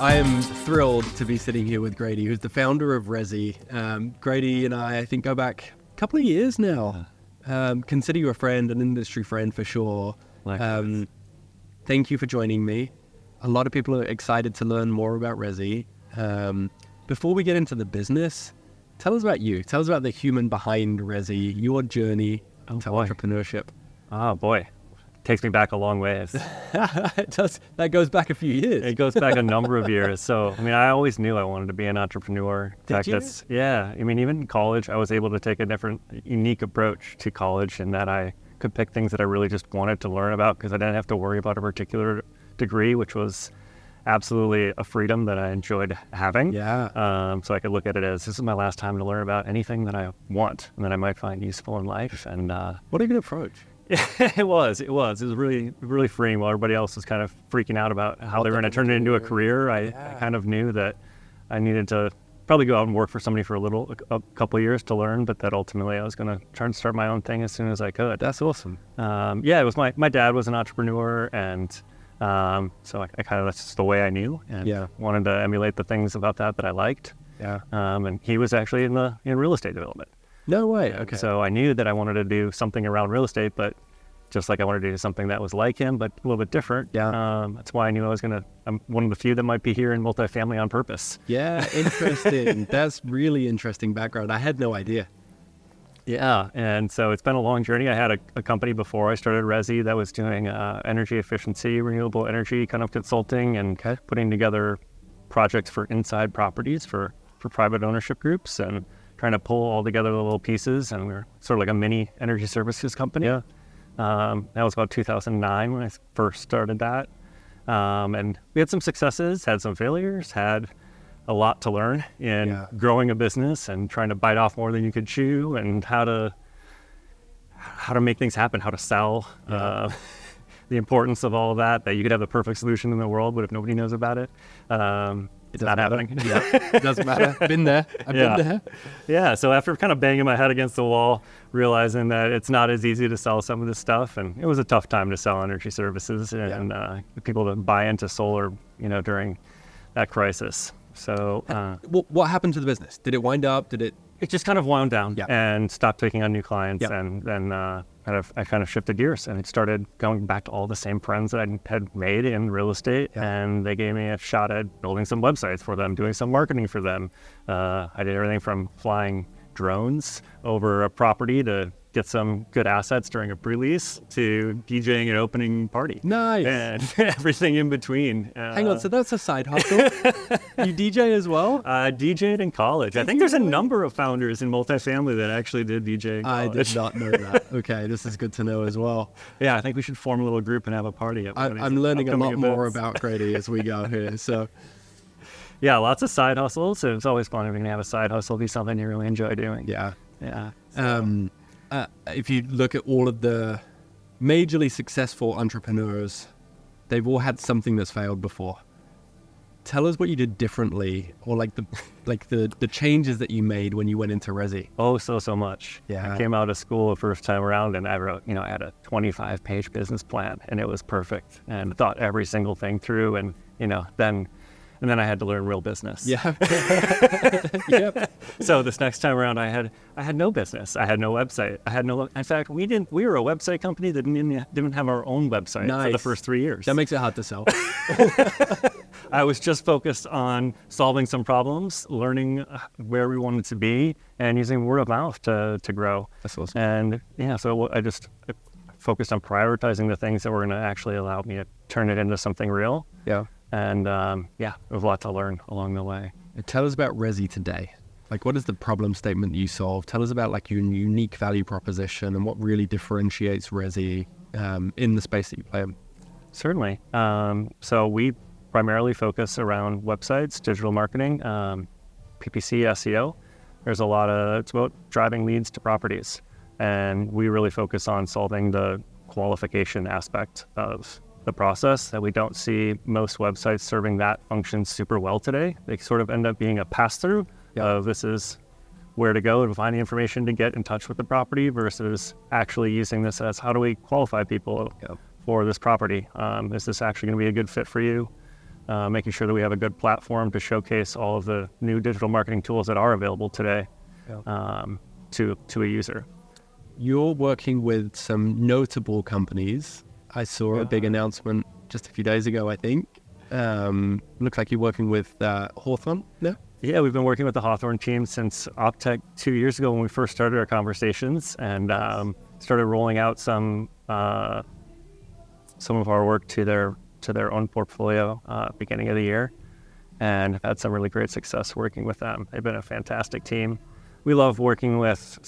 I am thrilled to be sitting here with Grady, who's the founder of Resi. Grady and I think, go back a couple of years now. Consider you a friend, an industry friend for sure. Thank you for joining me. A lot of people are excited to learn more about Resi. Before we get into the business, tell us about you. Tell us about the human behind Resi, your journey to entrepreneurship. Oh, boy. Takes me back a long ways. It does. That goes back a few years. It goes back a number of years. So, I mean, I always knew I wanted to be an entrepreneur. Did you? Yeah. I mean, even in college, I was able to take a different, unique approach to college in that I could pick things that I really just wanted to learn about because I didn't have to worry about a particular degree, which was absolutely a freedom that I enjoyed having. Yeah. So I could look at it as, this is my last time to learn about anything that I want and that I might find useful in life. And what a good approach. It was really, really freeing while everybody else was kind of freaking out about how they were going to turn it into a career. I kind of knew that I needed to probably go out and work for somebody for a couple of years to learn, but that ultimately I was going to try and start my own thing as soon as I could. That's awesome. It was my dad was an entrepreneur, and so I kind of, that's just the way I knew, and wanted to emulate the things about that I liked. Yeah. And he was actually in real estate development. No way. Okay. So I knew that I wanted to do something around real estate, but just like I wanted to do something that was like him, but a little bit different. Yeah. That's why I knew I'm one of the few that might be here in multifamily on purpose. Yeah. Interesting. That's really interesting background. I had no idea. Yeah. And so it's been a long journey. I had a company before I started Resi that was doing energy efficiency, renewable energy kind of consulting and putting together projects for inside properties for private ownership groups and trying to pull all together the little pieces. And we were sort of like a mini energy services company. Yeah. That was about 2009 when I first started that. And we had some successes, had some failures, had a lot to learn in growing a business and trying to bite off more than you could chew, and how to make things happen, how to sell, the importance of all of that you could have the perfect solution in the world, but if nobody knows about it, it's not happening. Yeah, it doesn't matter. Been there. I've been there. Yeah, so after kind of banging my head against the wall, realizing that it's not as easy to sell some of this stuff, and it was a tough time to sell energy services and people to buy into solar, during that crisis. So what happened to the business? Did it wind up? It just kind of wound down and stopped taking on new clients, and then I kind of shifted gears, and it started going back to all the same friends that I had made in real estate, and they gave me a shot at building some websites for them, doing some marketing for them. I did everything from flying drones over a property to get some good assets during a pre-lease to DJing an opening party. Nice. And everything in between. Hang on, so that's a side hustle? You DJ as well? DJed in college. I think there's a number of founders in multifamily that actually did DJ in college. I did not know that. Okay, this is good to know as well. Yeah, I think we should form a little group and have a party. I'm learning a lot more about Grady as we go here, so... Yeah, lots of side hustles. So it's always fun if you can have a side hustle be something you really enjoy doing. Yeah. So. If you look at all of the majorly successful entrepreneurs, they've all had something that's failed before. Tell us what you did differently, or the changes that you made when you went into Resi. Oh, so much. Yeah. I came out of school the first time around, and I wrote, I had a 25-page business plan, and it was perfect, and thought every single thing through, and then I had to learn real business. Yeah. Yep. So this next time around, I had no business. I had no website. In fact, we were a website company that didn't have our own website for the first 3 years. That makes it hard to sell. I was just focused on solving some problems, learning where we wanted to be, and using word of mouth to grow. That's awesome. And so I focused on prioritizing the things that were going to actually allow me to turn it into something real. Yeah. And there was a lot to learn along the way. Tell us about Resi today. What is the problem statement that you solve? Tell us about your unique value proposition and what really differentiates Resi in the space that you play in. Certainly. So we primarily focus around websites, digital marketing, PPC, SEO. It's about driving leads to properties. And we really focus on solving the qualification aspect of the process that we don't see most websites serving that function super well today. They sort of end up being a pass-through of this is where to go to find the information to get in touch with the property versus actually using this as how do we qualify people for this property? Is this actually going to be a good fit for you? making sure that we have a good platform to showcase all of the new digital marketing tools that are available today to a user. You're working with some notable companies. I saw a big announcement just a few days ago, I think. Looks like you're working with Hawthorne now? Yeah, we've been working with the Hawthorne team since OpTech 2 years ago when we first started our conversations, and started rolling out some of our work to their own portfolio beginning of the year, and have had some really great success working with them. They've been a fantastic team. We love working with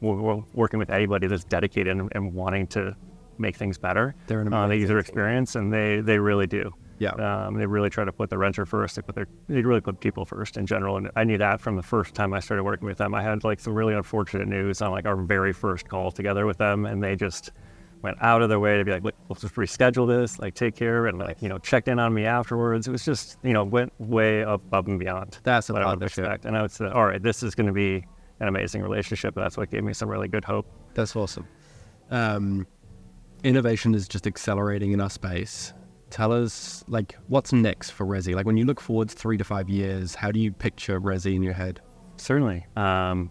we're working with anybody that's dedicated and wanting to make things better. They're an the user team. experience, and they really do. Yeah. They really try to put the renter first. They really put people first in general. And I knew that from the first time I started working with them. I had like some really unfortunate news on like our very first call together with them, and they just went out of their way to be like, let's just reschedule this, like take care, and like, checked in on me afterwards. It was just, went way above and beyond. That's what I would expect. And I would say, all right, this is going to be an amazing relationship. That's what gave me some really good hope. That's awesome. Innovation is just accelerating in our space. Tell us, like, what's next for Resi? Like, when you look forward 3 to 5 years, how do you picture Resi in your head? Certainly. 3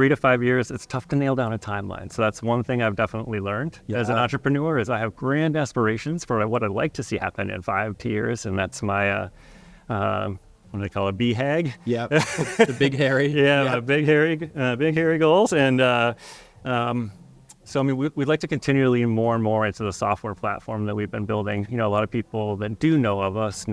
to 5 years, it's tough to nail down a timeline. So that's one thing I've definitely learned as an entrepreneur is I have grand aspirations for what I'd like to see happen in 5 years. And that's my, what do they call it? BHAG? Yeah, the big hairy. Yeah. Big hairy goals. And, so, I mean, we'd like to continue to lean more and more into the software platform that we've been building. A lot of people that do know of us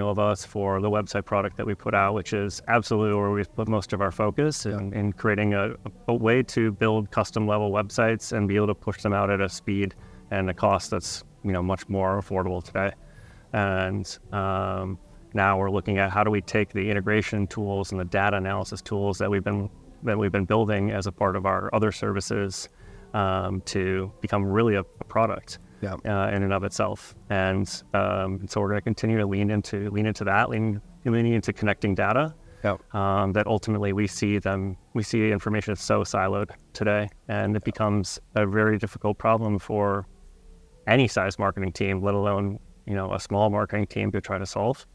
for the website product that we put out, which is absolutely where we've put most of our focus in creating a way to build custom level websites and be able to push them out at a speed and a cost that's, much more affordable today. And now we're looking at how do we take the integration tools and the data analysis tools that we've been building as a part of our other services to become really a product in and of itself. And so we're going to continue to lean into that, leaning into connecting data. That ultimately we see information is so siloed today, and it becomes a very difficult problem for any size marketing team, let alone a small marketing team to try to solve.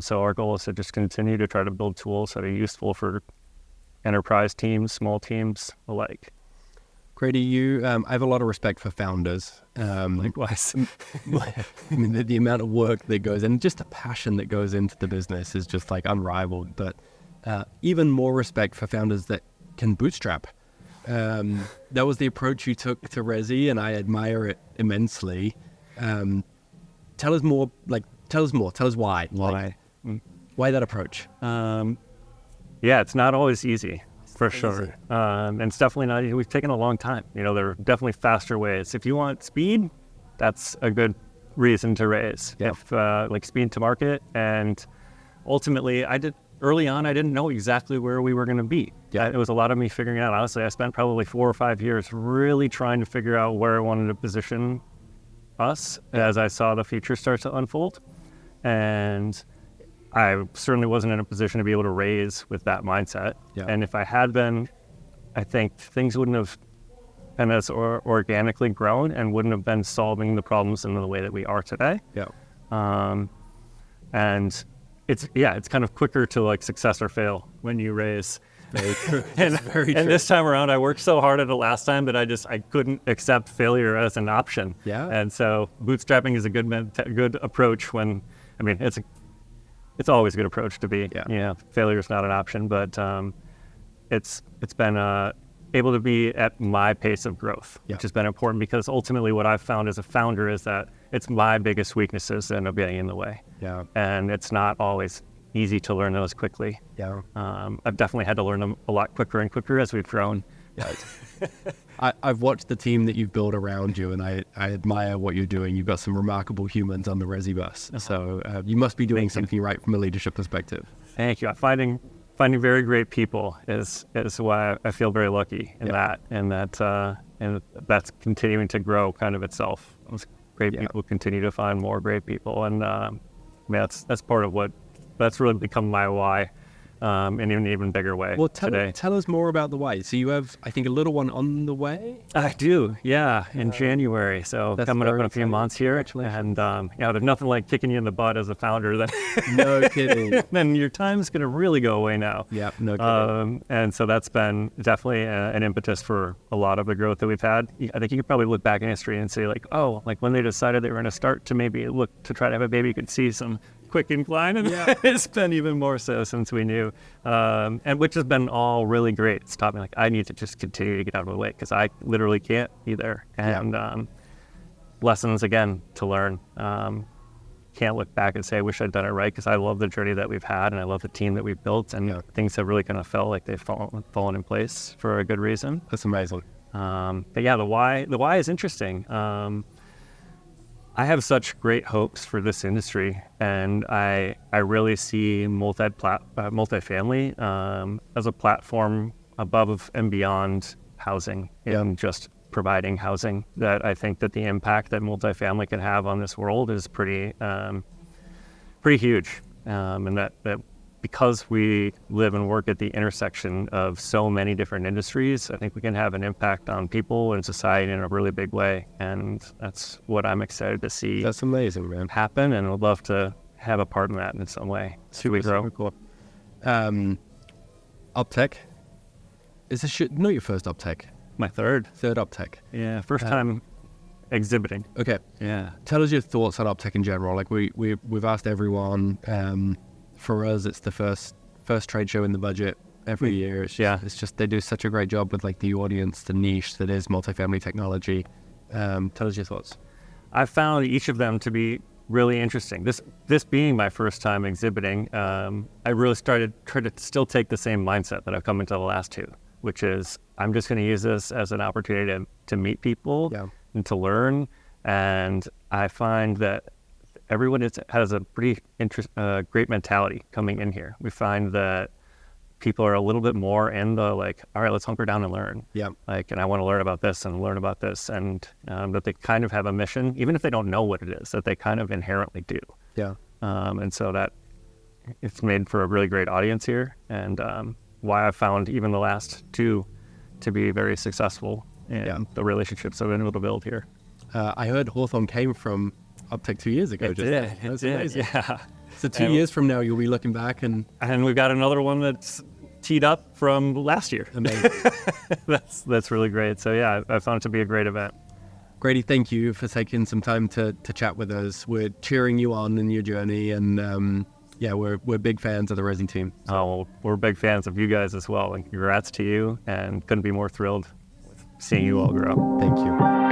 So our goal is to just continue to try to build tools that are useful for enterprise teams, small teams alike. Grady, I have a lot of respect for founders. Likewise. I mean, the amount of work that goes in, just the passion that goes into the business is just like unrivaled. But even more respect for founders that can bootstrap. That was the approach you took to Resi, and I admire it immensely. Tell us more. Tell us why. Why that approach? It's not always easy. For sure. And it's definitely not easy. We've taken a long time. There are definitely faster ways. If you want speed, that's a good reason to raise. If speed to market. And ultimately, early on, I didn't know exactly where we were going to be. It was a lot of me figuring out. Honestly, I spent probably 4 or 5 years really trying to figure out where I wanted to position us as I saw the future start to unfold. And I certainly wasn't in a position to be able to raise with that mindset. And if I had been, I think things wouldn't have been as organically grown and wouldn't have been solving the problems in the way that we are today. And it's kind of quicker to success or fail when you raise. And this time around, I worked so hard at it last time that I couldn't accept failure as an option. And so bootstrapping is a good approach when, it's always a good approach to be. Failure is not an option, but it's been able to be at my pace of growth, which has been important because ultimately what I've found as a founder is that it's my biggest weaknesses that are getting in the way. And it's not always easy to learn those quickly. I've definitely had to learn them a lot quicker and quicker as we've grown. I've watched the team that you've built around you, and I admire what you're doing. You've got some remarkable humans on the Resi bus. So you must be doing something right from a leadership perspective. Thank you. Finding very great people is why I feel very lucky in that, and that's continuing to grow kind of itself. Those great people continue to find more great people, and that's part of that's really become my why in an even bigger way today. Tell us more about the Y. So you have, I think, a little one on the way? I do, yeah, in January. So coming up in a few months here. And there's nothing like kicking you in the butt as a founder. No kidding. Then your time's going to really go away now. Yeah, no kidding. And so that's been definitely an impetus for a lot of the growth that we've had. I think you could probably look back in history and say like, oh, like when they decided they were going to start to maybe look to try to have a baby, you could see some quick incline, and it's been even more so since we knew, and which has been all really great. It's taught me like I need to just continue to get out of the way because I literally can't either. And lessons again to learn. Can't look back and say I wish I'd done it right because I love the journey that we've had and I love the team that we've built, and things have really kind of felt like they've fallen in place for a good reason. That's amazing. But yeah, the why is interesting. I have such great hopes for this industry, and I really see multifamily as a platform above and beyond housing and just providing housing. That I think that the impact that multifamily can have on this world is pretty huge, and that because we live and work at the intersection of so many different industries, I think we can have an impact on people and society in a really big way. And that's what I'm excited to see. That's amazing, man. Happen, and I'd love to have a part in that in some way. Super cool. UpTech. Is this not your first UpTech? My third UpTech. Yeah, first time exhibiting. Okay. Yeah. Tell us your thoughts on UpTech in general. Like we've asked everyone. For us, it's the first trade show in the budget every year. It's just they do such a great job with like the audience, the niche that is multifamily technology. Tell us your thoughts. I found each of them to be really interesting. This being my first time exhibiting, I really tried to still take the same mindset that I've come into the last two, which is I'm just going to use this as an opportunity to meet people and to learn. And I find that everyone has a pretty great mentality coming in here. We find that people are a little bit more in the like, all right, let's hunker down and learn. Yeah. Like, and I want to learn about this and learn about this, and that they kind of have a mission, even if they don't know what it is, that they kind of inherently do. Yeah. And so that it's made for a really great audience here, and why I found even the last two to be very successful in the relationships I've been able to build here. I heard Hawthorne came from UpTech 2 years ago. That's amazing. Yeah. So 2 years from now, you'll be looking back and we've got another one that's teed up from last year. Amazing. That's really great. So yeah, I found it to be a great event. Grady, thank you for taking some time to chat with us. We're cheering you on in your journey, and we're big fans of the Resi team. So. Oh, well, we're big fans of you guys as well, and congrats to you, and couldn't be more thrilled with seeing you all grow. Thank you.